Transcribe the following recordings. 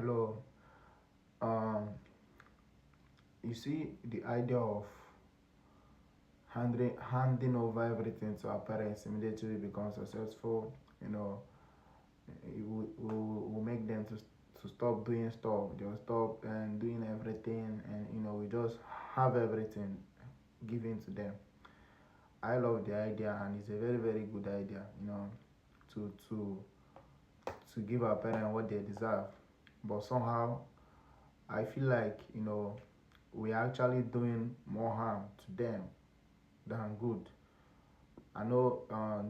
Hello. Um, you see, the idea of handing over everything to our parents immediately we become successful, you know, it will make them to stop doing stuff. They'll stop and doing everything, and we just have everything given to them. I love the idea, and it's a very very good idea. To to to give our parents what they deserve, but somehow I feel like we are actually doing more harm to them than good. I know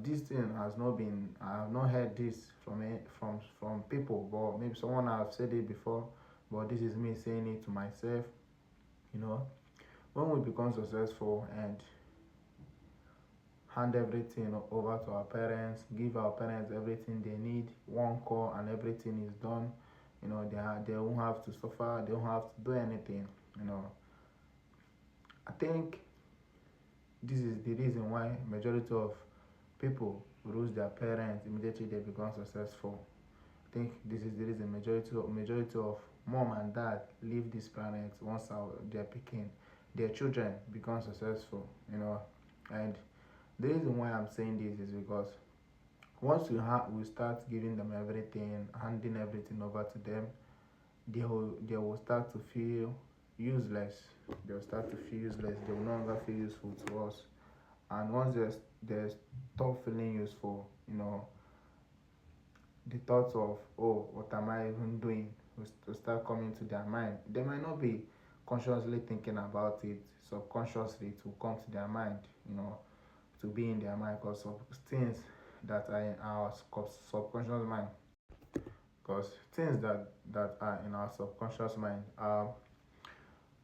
this thing has not been. I have not heard this from people, but maybe someone have said it before. But this is me saying it to myself. You know, when we become successful and hand everything over to our parents, give our parents everything they need, one call and everything is done. They won't have to suffer. They won't have to do anything. You know, I think this is the reason why majority of people lose their parents immediately they become successful. I think this is the reason majority of mom and dad leave this planet once their picking their children become successful. And the reason why I'm saying this is because once we start giving them everything, handing everything over to them, they will start to feel useless. They'll start to feel useless. They will no longer feel useful to us. And once they stop feeling useful, the thoughts of, oh, what am I even doing, will start coming to their mind. They might not be consciously thinking about it. Subconsciously it will come to their mind, to be in their mind, because of things that are in our subconscious mind. Because things that are in our subconscious mind are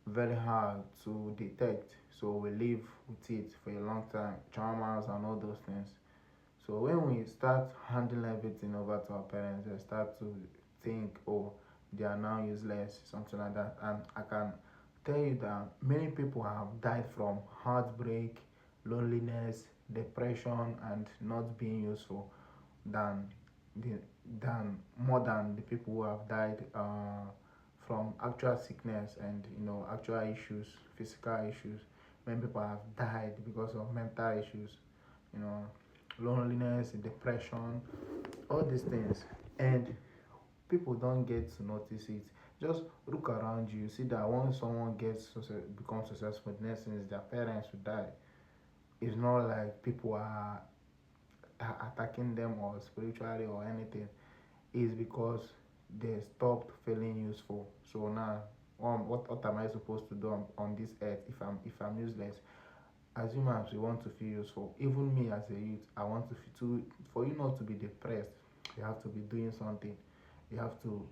very hard to detect. So we live with it for a long time, traumas and all those things. So when we start handing everything over to our parents, they start to think, oh, they are now useless, something like that. And I can tell you that many people have died from heartbreak, loneliness, depression, and not being useful than the than more than the people who have died from actual sickness and actual issues, physical issues. Many people have died because of mental issues, you know, loneliness, depression, all these things, and people don't get to notice it. Just look around you, see that once someone becomes successful, the next thing is their parents will die. It's not like people are attacking them or spiritually or anything. Is because they stopped feeling useful. So now, what am I supposed to do on this earth if I'm useless? As humans, we want to feel useful. Even me as a youth, I want to feel to for you not to be depressed. You have to be doing something. You have to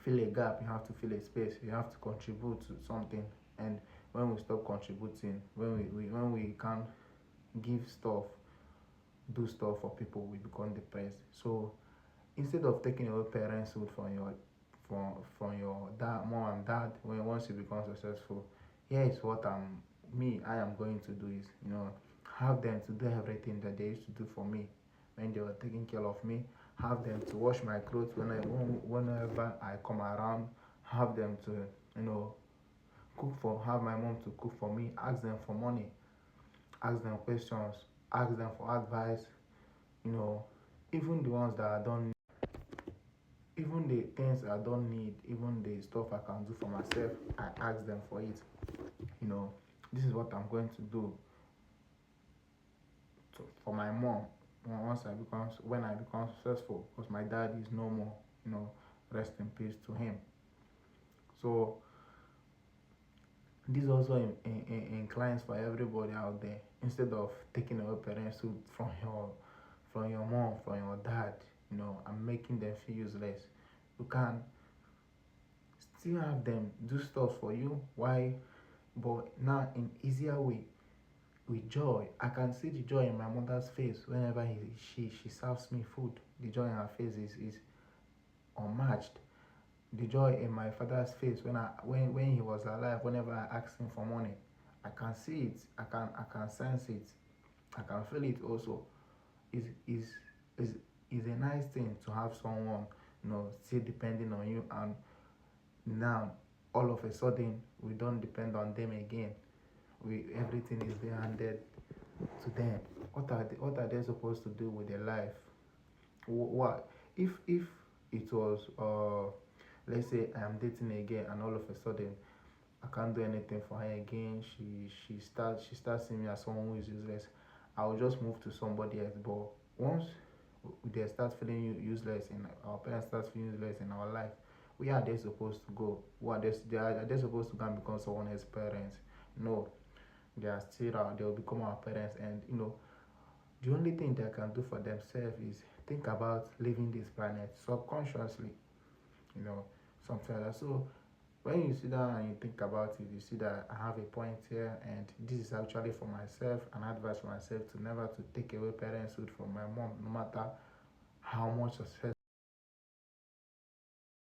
fill a gap. You have to fill a space. You have to contribute to something. And when we stop contributing, when we can't give stuff, do stuff for people, we become depressed. So instead of taking away parenthood from your dad, mom and dad, when once you become successful, here is what I am going to do is have them to do everything that they used to do for me when they were taking care of me. Have them to wash my clothes whenever I come around. Have them to have my mom to cook for me. Ask them for money. Ask them questions. Ask them for advice. You know, even the ones that I don't even the things I don't need, even the stuff I can do for myself, I ask them for it. You know, this is what I'm going to do for my mom when I become successful, because my dad is no more. Rest in peace to him. So this also inclines for everybody out there. Instead of taking away parenthood from your mom, from your dad, and making them feel useless, you can still have them do stuff for you. Why? But now in easier way, with joy. I can see the joy in my mother's face whenever she serves me food. The joy in her face is unmatched. The joy in my father's face when he was alive, whenever I asked him for money, I can see it. I can sense it. I can feel it also. Is is is a nice thing to have someone still depending on you, and now all of a sudden we don't depend on them again. We Everything is being handed to them. What are they supposed to do with their life? What if it was let's say I am dating again, and all of a sudden I can't do anything for her again. She starts seeing me as someone who is useless. I will just move to somebody else. But once they start feeling useless in our parents start feeling useless in our life, where are they supposed to go? Are they supposed to go and become someone else's parents? No, they are still they will become our parents, and the only thing they can do for themselves is think about leaving this planet subconsciously, you know, something like that. So when you sit down and you think about it, you see that I have a point here, and this is actually for myself, an advice for myself to never to take away parenthood from my mom, no matter how much success